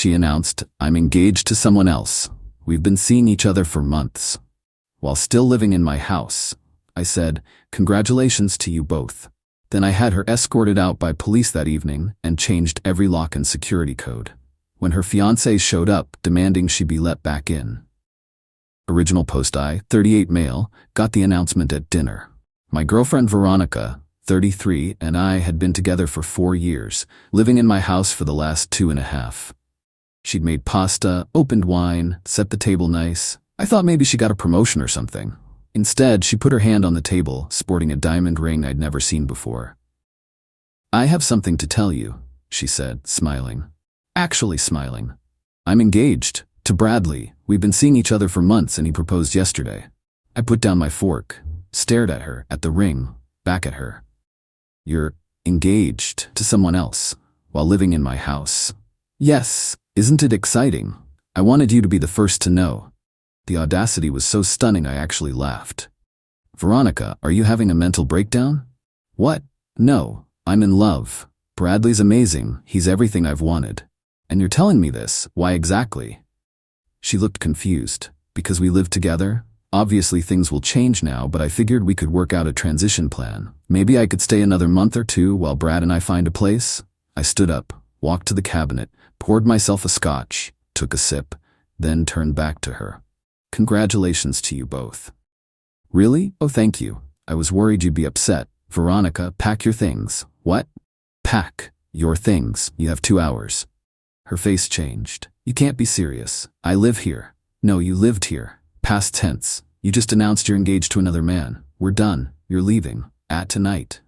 she announced, "I'm engaged to someone else. We've been seeing each other for months." While still living in my house, I said, "Congratulations to you both." Then I had her escorted out by police that evening and changed every lock and security code. When her fiancé showed up, demanding she be let back in. Original post: I, 38 male, got the announcement at dinner. My girlfriend Veronica, 33, and I had been together for 4 years, living in my house for the last 2.5. She'd made pasta, opened wine, set the table nice. I thought maybe she got a promotion or something. Instead, she put her hand on the table, sporting a diamond ring I'd never seen before. "I have something to tell you," she said, smiling. Actually smiling. "I'm engaged to Bradley. We've been seeing each other for months and he proposed yesterday." I put down my fork, stared at her, at the ring, back at her. "You're engaged to someone else while living in my house?" "Yes, isn't it exciting? I wanted you to be the first to know." The audacity was so stunning I actually laughed. "Veronica, are you having a mental breakdown?" "What? No, I'm in love. Bradley's amazing, he's everything I've wanted. And you're telling me this, why exactly?" She looked confused. "Because we live together? Obviously things will change now, but I figured we could work out a transition plan. Maybe I could stay another month or 2 while Brad and I find a place." I stood up, walked to the cabinet, poured myself a scotch, took a sip, then turned back to her. "Congratulations to you both." "Really? Oh, thank you. I was worried you'd be upset." "Veronica, pack your things." "What?" "Pack your things. You have 2 hours." Her face changed. "You can't be serious. I live here." "No, you lived here. Past tense. You just announced you're engaged to another man. We're done. You're leaving. At tonight."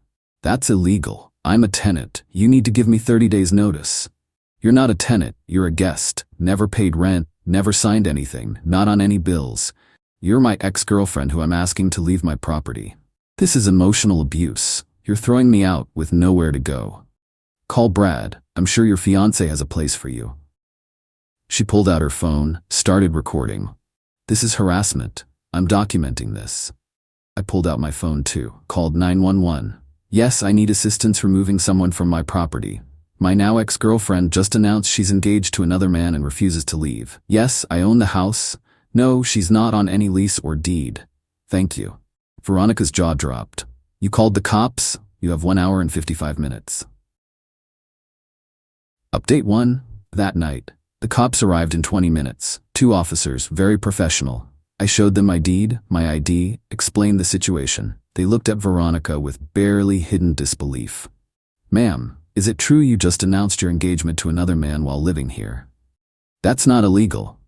"That's illegal. I'm a tenant. You need to give me 30 days notice." "You're not a tenant. You're a guest. Never paid rent. Never signed anything. Not on any bills. You're my ex-girlfriend who I'm asking to leave my property. This is emotional abuse. You're throwing me out with nowhere to go. Call Brad. I'm sure your fiancé has a place for you." She pulled out her phone, started recording. "This is harassment. I'm documenting this." I pulled out my phone too, called 911. "Yes, I need assistance removing someone from my property. My now ex-girlfriend just announced she's engaged to another man and refuses to leave. Yes, I own the house. No, she's not on any lease or deed. Thank you." Veronica's jaw dropped. "You called the cops? You have 1 hour and 55 minutes. Update 1. That night, the cops arrived in 20 minutes. 2 officers, very professional. I showed them my deed, my ID, explained the situation. They looked at Veronica with barely hidden disbelief. "Ma'am, is it true you just announced your engagement to another man while living here?" "That's not illegal."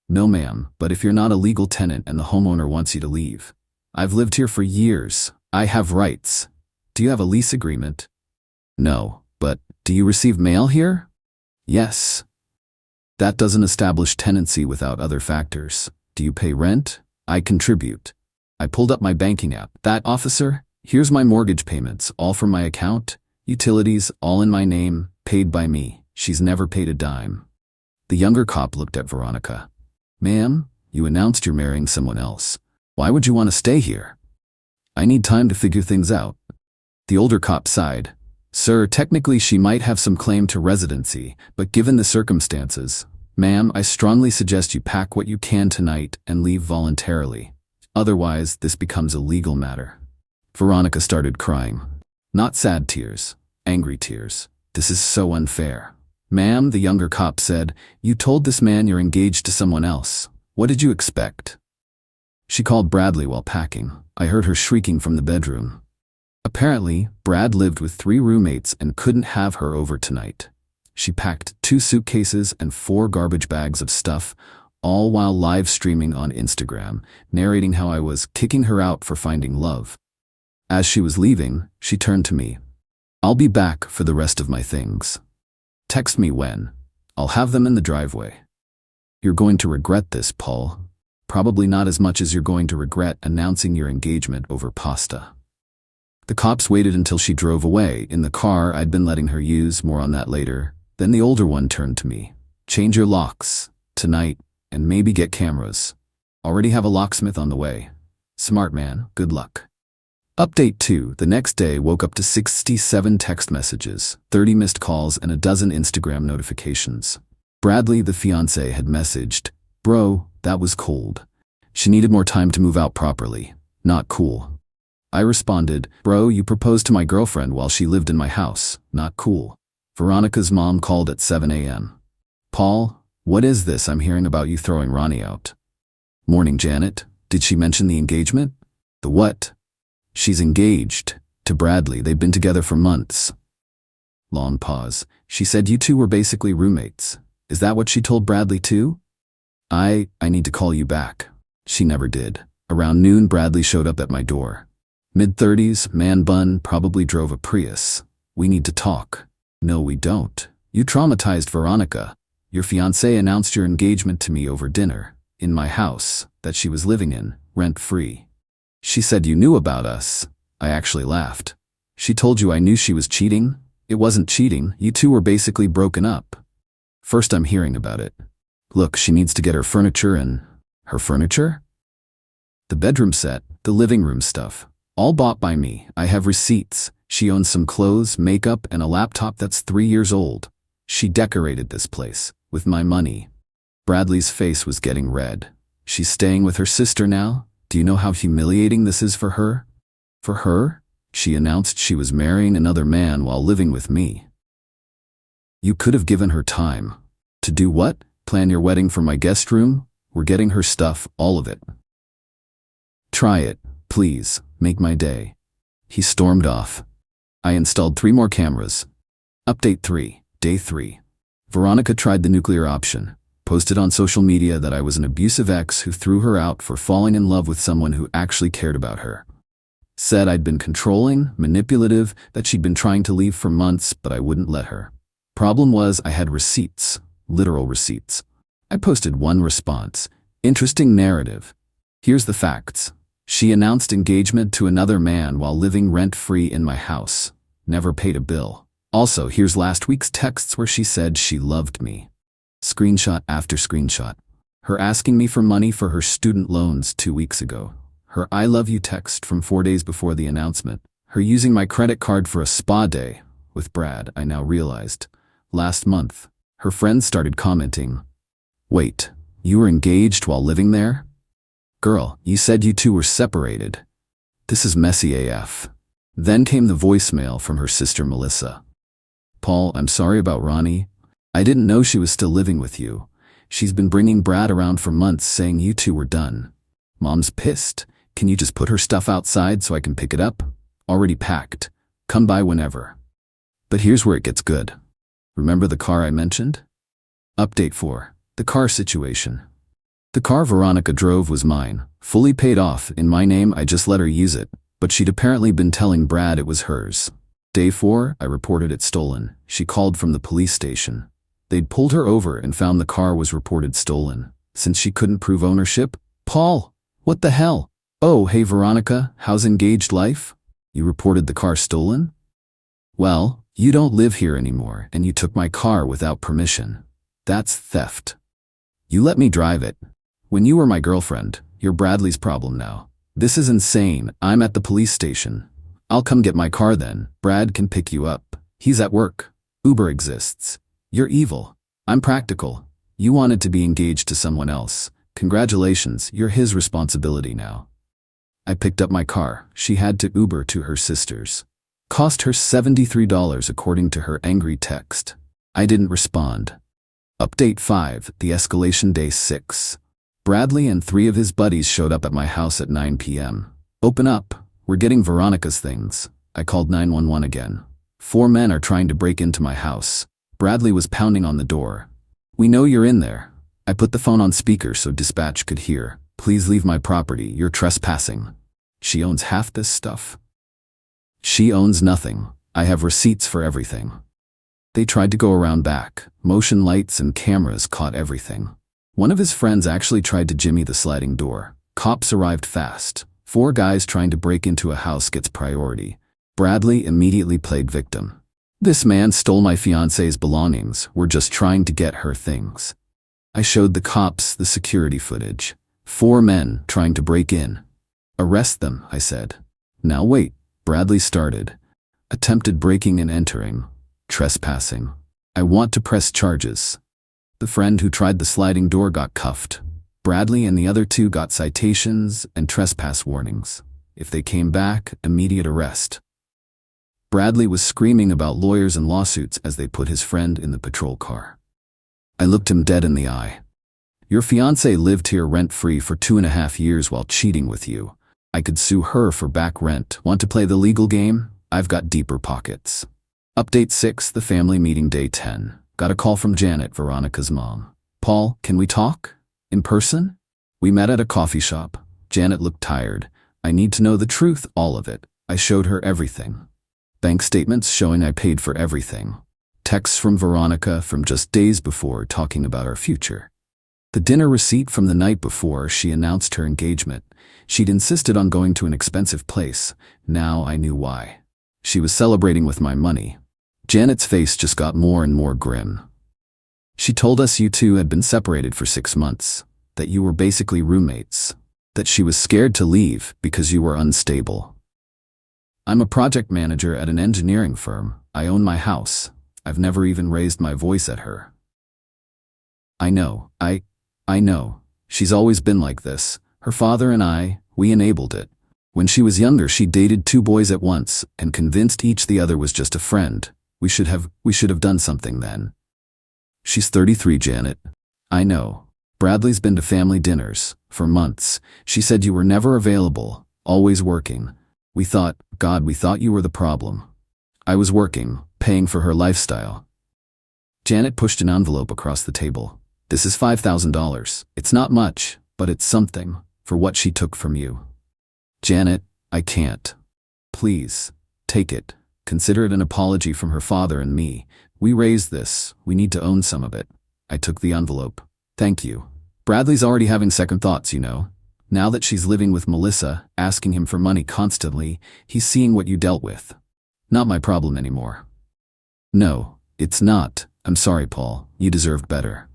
"No, ma'am, but if you're not a legal tenant and the homeowner wants you to leave. I've lived here for years. I have rights. Do you have a lease agreement?" "No, but do you receive mail here?" "Yes." "That doesn't establish tenancy without other factors. Do you pay rent?" "I contribute." I pulled up my banking app. "That, officer? Here's my mortgage payments, all from my account. Utilities, all in my name, paid by me. She's never paid a dime." The younger cop looked at Veronica. "Ma'am, you announced you're marrying someone else. Why would you want to stay here?" "I need time to figure things out." The older cop sighed. "Sir, technically she might have some claim to residency, but given the circumstances, ma'am, I strongly suggest you pack what you can tonight and leave voluntarily. Otherwise, this becomes a legal matter." Veronica started crying. Not sad tears, angry tears. "This is so unfair." "Ma'am," the younger cop said, "you told this man you're engaged to someone else. What did you expect?" She called Bradley while packing. I heard her shrieking from the bedroom. Apparently, Brad lived with 3 roommates and couldn't have her over tonight. She packed 2 suitcases and 4 garbage bags of stuff, all while live streaming on Instagram, narrating how I was kicking her out for finding love. As she was leaving, she turned to me. "I'll be back for the rest of my things. Text me when. I'll have them in the driveway." "You're going to regret this, Paul. Probably not as much as you're going to regret announcing your engagement over pasta." The cops waited until she drove away in the car I'd been letting her use, more on that later. Then the older one turned to me. "Change your locks tonight and maybe get cameras. Already have a locksmith on the way. Smart man, good luck." Update 2. The next day woke up to 67 text messages, 30 missed calls and a dozen Instagram notifications. Bradley, the fiancé, had messaged, "Bro, that was cold. She needed more time to move out properly. Not cool." I responded, "Bro, you proposed to my girlfriend while she lived in my house. Not cool." Veronica's mom called at 7 a.m. "Paul, what is this I'm hearing about you throwing Ronnie out?" "Morning, Janet. Did she mention the engagement?" "The what?" "She's engaged. To Bradley. They've been together for months." Long pause. "She said you two were basically roommates. Is that what she told Bradley too?" I need to call you back." She never did. Around noon, Bradley showed up at my door. Mid-30s, man bun, probably drove a Prius. "We need to talk." "No, we don't. You traumatized Veronica. Your fiancé announced your engagement to me over dinner, in my house, that she was living in, rent-free. She said you knew about us." I actually laughed. "She told you I knew she was cheating?" "It wasn't cheating. You two were basically broken up." "First I'm hearing about it. Look, she needs to get her furniture and..." "Her furniture?" "The bedroom set, the living room stuff. All bought by me. I have receipts. She owns some clothes, makeup, and a laptop that's 3 years old. She decorated this place, with my money." Bradley's face was getting red. "She's staying with her sister now? Do you know how humiliating this is for her?" "For her? She announced she was marrying another man while living with me." "You could have given her time." "To do what? Plan your wedding from my guest room? We're getting her stuff, all of it." "Try it, please, make my day." He stormed off. I installed 3 more cameras. Update 3, Day 3. Veronica tried the nuclear option, posted on social media that I was an abusive ex who threw her out for falling in love with someone who actually cared about her. Said I'd been controlling, manipulative, that she'd been trying to leave for months, but I wouldn't let her. Problem was I had receipts, literal receipts. I posted one response. "Interesting narrative. Here's the facts. She announced engagement to another man while living rent-free in my house. Never paid a bill. Also, here's last week's texts where she said she loved me." Screenshot after screenshot. Her asking me for money for her student loans 2 weeks ago. Her "I love you" text from 4 days before the announcement. Her using my credit card for a spa day with Brad, I now realized. Last month, her friends started commenting, "Wait, you were engaged while living there? Girl, you said you two were separated. This is messy AF." Then came the voicemail from her sister Melissa. "Paul, I'm sorry about Ronnie. I didn't know she was still living with you. She's been bringing Brad around for months saying you two were done. Mom's pissed. Can you just put her stuff outside so I can pick it up? Already packed. Come by whenever." But here's where it gets good. Remember the car I mentioned? Update 4. The car situation. The car Veronica drove was mine, fully paid off, in my name. I just let her use it, but she'd apparently been telling Brad it was hers. Day 4, I reported it stolen. She called from the police station. They'd pulled her over and found the car was reported stolen. Since she couldn't prove ownership, "Paul, what the hell? Oh, hey Veronica, how's engaged life? You reported the car stolen? Well, you don't live here anymore and you took my car without permission. That's theft. You let me drive it. When you were my girlfriend, you're Bradley's problem now. This is insane. I'm at the police station. I'll come get my car then. Brad can pick you up. He's at work. Uber exists. You're evil. I'm practical. You wanted to be engaged to someone else. Congratulations, you're his responsibility now." I picked up my car. She had to Uber to her sister's. Cost her $73 according to her angry text. I didn't respond. Update 5, the escalation. Day 6. Bradley and 3 of his buddies showed up at my house at 9 p.m. "Open up. We're getting Veronica's things." I called 911 again. 4 men are trying to break into my house. Bradley was pounding on the door. "We know you're in there." I put the phone on speaker so dispatch could hear. "Please leave my property. You're trespassing." "She owns half this stuff." "She owns nothing. I have receipts for everything." They tried to go around back. Motion lights and cameras caught everything. One of his friends actually tried to jimmy the sliding door. Cops arrived fast. 4 guys trying to break into a house gets priority. Bradley immediately played victim. "This man stole my fiancé's belongings. We're just trying to get her things." I showed the cops the security footage. 4 men trying to break in. "Arrest them," I said. "Now wait." Bradley started. "Attempted breaking and entering. Trespassing. I want to press charges." The friend who tried the sliding door got cuffed. Bradley and the other two got citations and trespass warnings. If they came back, immediate arrest. Bradley was screaming about lawyers and lawsuits as they put his friend in the patrol car. I looked him dead in the eye. Your fiancé lived here rent-free for 2.5 years while cheating with you. I could sue her for back rent. Want to play the legal game? I've got deeper pockets. Update 6, the family meeting day 10. Got a call from Janet, Veronica's mom. Paul, can we talk? In person? We met at a coffee shop. Janet looked tired. I need to know the truth, all of it. I showed her everything. Bank statements showing I paid for everything. Texts from Veronica from just days before talking about our future. The dinner receipt from the night before she announced her engagement. She'd insisted on going to an expensive place. Now I knew why. She was celebrating with my money. Janet's face just got more and more grim. She told us you two had been separated for 6 months, that you were basically roommates, that she was scared to leave because you were unstable. I'm a project manager at an engineering firm. I own my house. I've never even raised my voice at her. I know. I know. She's always been like this. Her father and we enabled it. When she was younger, she dated 2 boys at once and convinced each the other was just a friend. We should have done something then. She's 33, Janet. I know. Bradley's been to family dinners for months. She said you were never available, always working. We thought you were the problem. I was working, paying for her lifestyle. Janet pushed an envelope across the table. This is $5,000. It's not much, but it's something for what she took from you. Janet, I can't. Please, take it. Consider it an apology from her father and me. We raised this. We need to own some of it. I took the envelope. Thank you. Bradley's already having second thoughts, you know. Now that she's living with Melissa, asking him for money constantly, he's seeing what you dealt with. Not my problem anymore. No, it's not. I'm sorry, Paul. You deserve better.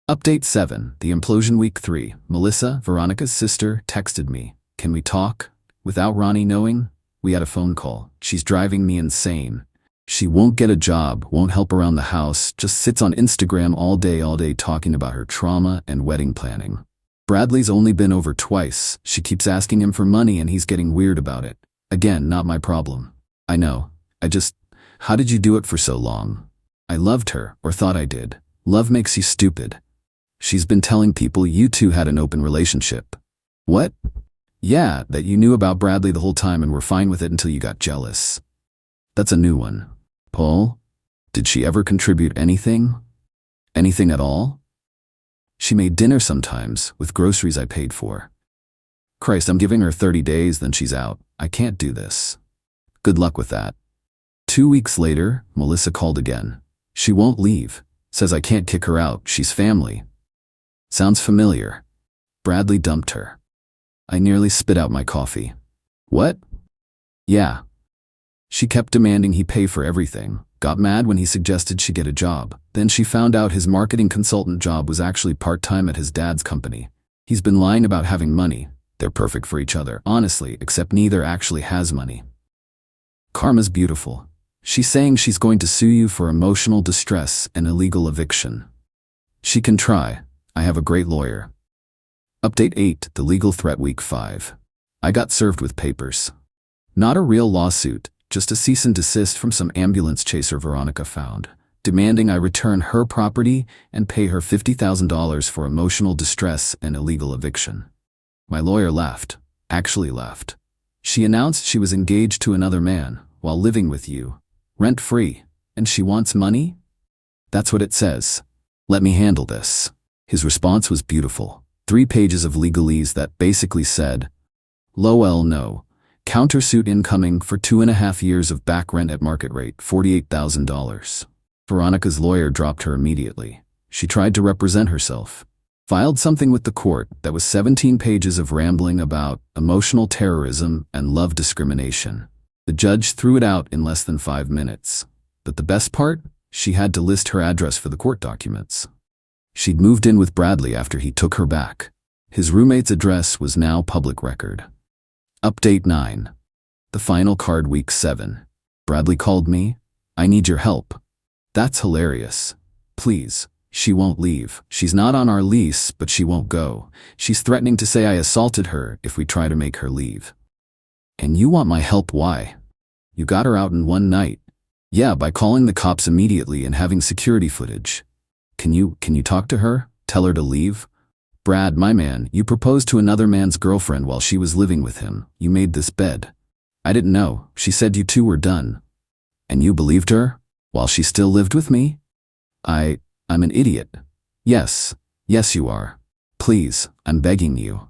Update 7, the implosion week 3. Melissa, Veronica's sister, texted me. Can we talk? Without Ronnie knowing? We had a phone call. She's driving me insane. She won't get a job, won't help around the house, just sits on Instagram all day talking about her trauma and wedding planning. Bradley's only been over twice. She keeps asking him for money and he's getting weird about it. Again, not my problem. I know. How did you do it for so long? I loved her, or thought I did. Love makes you stupid. She's been telling people you two had an open relationship. What? Yeah, that you knew about Bradley the whole time and were fine with it until you got jealous. That's a new one. Paul, did she ever contribute anything? Anything at all? She made dinner sometimes, with groceries I paid for. Christ, I'm giving her 30 days, then she's out. I can't do this. Good luck with that. 2 weeks later, Melissa called again. She won't leave. Says I can't kick her out. She's family. Sounds familiar. Bradley dumped her. I nearly spit out my coffee. What? Yeah. She kept demanding he pay for everything. Got mad when he suggested she get a job. Then she found out his marketing consultant job was actually part-time at his dad's company. He's been lying about having money. They're perfect for each other, honestly, except neither actually has money. Karma's beautiful. She's saying she's going to sue you for emotional distress and illegal eviction. She can try. I have a great lawyer. Update 8, the legal threat week 5. I got served with papers. Not a real lawsuit, just a cease and desist from some ambulance chaser Veronica found, demanding I return her property and pay her $50,000 for emotional distress and illegal eviction. My lawyer left. Actually left. She announced she was engaged to another man while living with you, rent-free, and she wants money? That's what it says. Let me handle this. His response was beautiful. 3 pages of legalese that basically said, "Lol, no. Countersuit incoming for 2.5 years of back rent at market rate, $48,000. Veronica's lawyer dropped her immediately. She tried to represent herself. Filed something with the court that was 17 pages of rambling about emotional terrorism and love discrimination. The judge threw it out in less than 5 minutes. But the best part? She had to list her address for the court documents. She'd moved in with Bradley after he took her back. His roommate's address was now public record. Update 9. The final card week 7. Bradley called me. I need your help. That's hilarious. Please, She won't leave. She's not on our lease, but she won't go. She's threatening to say I assaulted her if we try to make her leave. And you want my help? Why? You got her out in one night. Yeah, by calling the cops immediately and having security footage. Can you talk to her? Tell her to leave? Brad, my man, you proposed to another man's girlfriend while she was living with him. You made this bed. I didn't know. She said you two were done. And you believed her? While she still lived with me? I'm an idiot. Yes you are. Please, I'm begging you.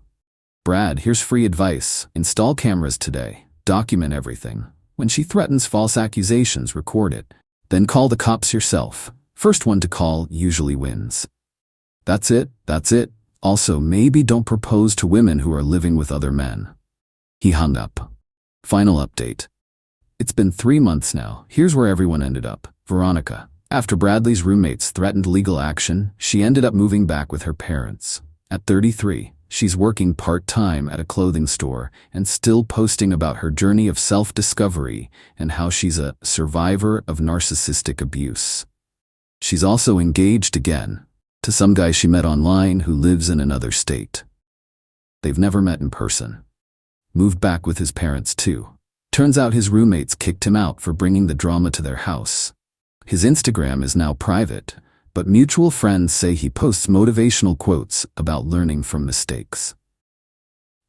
Brad, here's free advice. Install cameras today. Document everything. When she threatens false accusations, record it. Then call the cops yourself. First one to call usually wins. That's it. Also, maybe don't propose to women who are living with other men. He hung up. Final update. It's been 3 months now. Here's where everyone ended up. Veronica. After Bradley's roommates threatened legal action, she ended up moving back with her parents. At 33, she's working part-time at a clothing store and still posting about her journey of self-discovery and how she's a survivor of narcissistic abuse. She's also engaged again to some guy she met online who lives in another state. They've never met in person. Moved back with his parents too. Turns out his roommates kicked him out for bringing the drama to their house. His Instagram is now private, but mutual friends say he posts motivational quotes about learning from mistakes.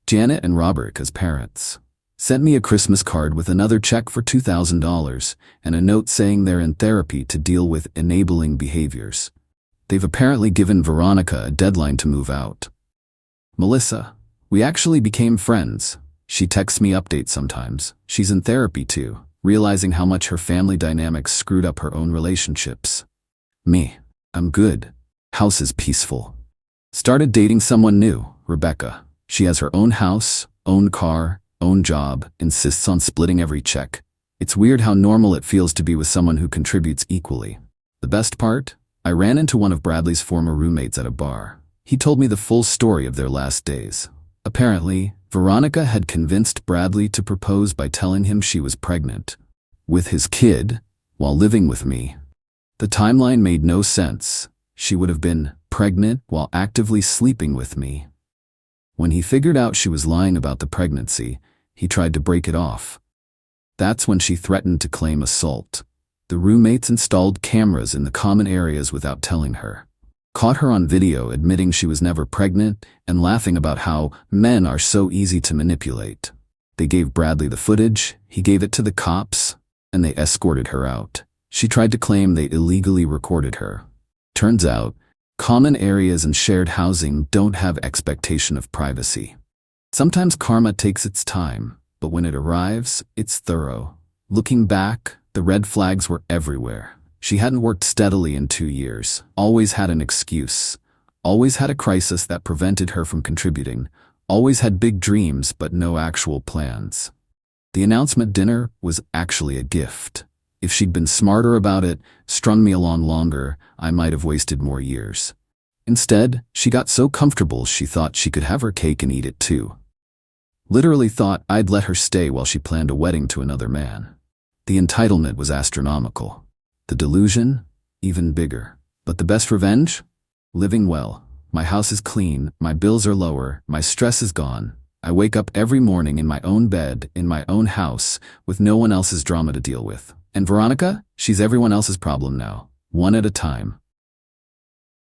Janet and Robert, as parents, sent me a Christmas card with another check for $2,000 and a note saying they're in therapy to deal with enabling behaviors. They've apparently given Veronica a deadline to move out. Melissa, we actually became friends. She texts me updates sometimes. She's in therapy too, realizing how much her family dynamics screwed up her own relationships. Me, I'm good. House is peaceful. Started dating someone new, Rebecca. She has her own house, own car, own job, insists on splitting every check. It's weird how normal it feels to be with someone who contributes equally. The best part? I ran into one of Bradley's former roommates at a bar. He told me the full story of their last days. Apparently, Veronica had convinced Bradley to propose by telling him she was pregnant with his kid while living with me. The timeline made no sense. She would have been pregnant while actively sleeping with me. When he figured out she was lying about the pregnancy, he tried to break it off. That's when she threatened to claim assault. The roommates installed cameras in the common areas without telling her. Caught her on video admitting she was never pregnant and laughing about how men are so easy to manipulate. They gave Bradley the footage, he gave it to the cops, and they escorted her out. She tried to claim they illegally recorded her. Turns out, common areas and shared housing don't have expectation of privacy. Sometimes karma takes its time, but when it arrives, it's thorough. Looking back, the red flags were everywhere. She hadn't worked steadily in 2 years, always had an excuse, always had a crisis that prevented her from contributing, always had big dreams but no actual plans. The announcement dinner was actually a gift. If she'd been smarter about it, strung me along longer, I might have wasted more years. Instead, she got so comfortable she thought she could have her cake and eat it too. Literally thought I'd let her stay while she planned a wedding to another man. The entitlement was astronomical. The delusion? Even bigger. But the best revenge? Living well. My house is clean, my bills are lower, my stress is gone. I wake up every morning in my own bed, in my own house, with no one else's drama to deal with. And Veronica? She's everyone else's problem now. One at a time.